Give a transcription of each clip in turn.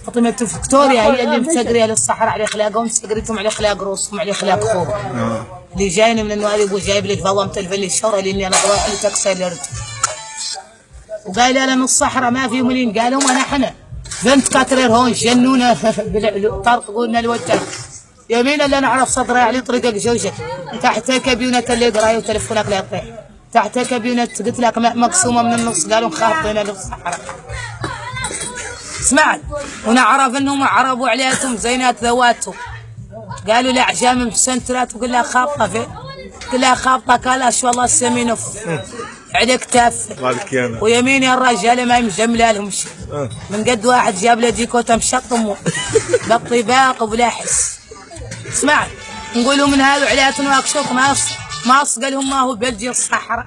فاطمة فيكتوريا هي اللي متقريه للصحراء على اخلاقهم، متقريتهم على اخلاق روسهم على اخلاق خوهم. اللي جايني من النوادي وجايب لي فضمت الفل الشهر لاني انا ضواحي تكسلرت. وقال لنا الصحراء ما في ملين، قالوا ما نحن بنت كاترير هون جنونا طرق قلنا الوتر يمين اللي نعرف صدري على طريقك جوجك تحت كابينة اللي قرايه وتلفونك لا يطيح تحت كابينة قلت لك مقسومه من النص، قالوا خاطينا للصحراء. سمعت ونعرف انهم عربوا عليهم زينات ذواتهم، قالوا لا عجام بسنترات وقل لها خابطه في قل لها خابطه كلاش والله السمينوف على كتاف ويمين يا الرجال ما مجمله لهم شيء من قد واحد جاب له ديكوته مشطم بالطباق وبلا حس. سمعت نقولوا من هذا علياتنا واكشوف ما قال لهم ما هو بلجي الصحراء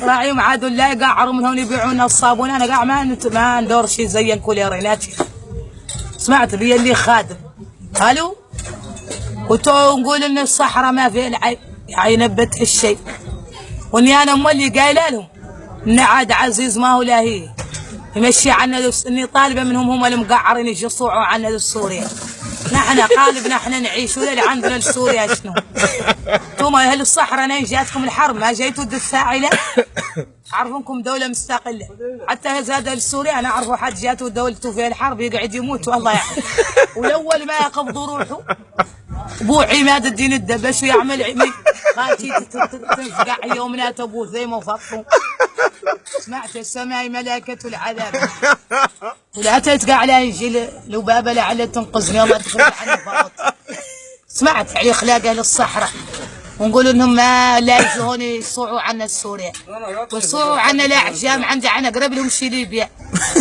راعيهم عادوا لا يقعروا من هون يبيعون الصابون. انا قاع ما ندور شيء زي الكوليرينات. سمعت بي اللي خادم الو وتو نقول ان الصحراء ما فيها ينبت الشيء، واني انا ام اللي قايله لهم ان عاد عزيز ما هو لا هي يمشي عنا اني طالبه منهم هم المقعرين يجصوعوا عنا للسوريا. نحن قالب نحن نعيش ولا عندنا لسوريا شنو؟ انتم اهل الصحراء نين جاتكم الحرب ما جيتوا الدفاعله؟ عرفونكم دوله مستقله، حتى زاد لسوريا انا اعرف واحد جاته دولته في الحرب يقعد يموت والله يعني. والاول ما يقبضوا روحه ابو عماد الدين الدبش ويعمل عمي خالتي تنفقع يومنا ابو ذيمه وفطوا. سمعت السماء ملائكه العذاب ولا تتقع على يجي لبابه لعل تنقذني وما تخرج عن الفرط. سمعت على اخلاق اهل الصحراء ونقول انهم ما لا يجوا هون يصوعوا عنا السوريا ويصوعوا عنا الاعجام عنا قرب لهم شي ليبيا.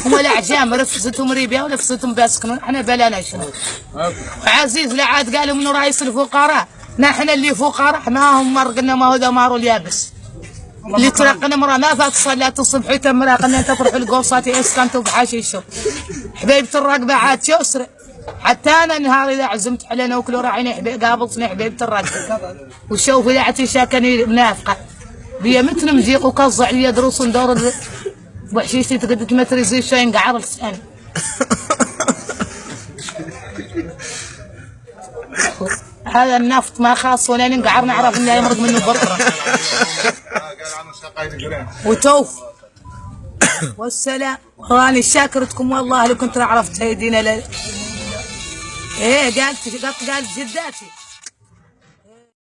هم الاعجام رفزتهم ليبيا ونفزتهم باسكنون احنا بلانا شنو. عزيز لا عاد قالوا منو رئيس الفقراء، نحن اللي فقراء ما هم مرقنا ما هو دمار اليابس اللي ترقنا مرة ما فات صلاة الصبح تمرا قلنا تفرح القوصات اسكنتوا بحاشيشهم. حبيبة الرقبة عاد يسرع حتى انا نهار اذا عزمت على نوكلو راعيني قابلتني حبيبة الرقبة وشوف اذا عتيشا كان منافقة بيا متن مزيق وقص عليا دروس ندور بحشيشتي تقدر تمتري زي شاين قعر لساني. هذا النفط ما خاص ولا نقعر نعرف انه يمرق منه بطره وتوف والسلام. راني شاكرتكم والله لو كنت عرفت هيدينا ايه قالت جداتي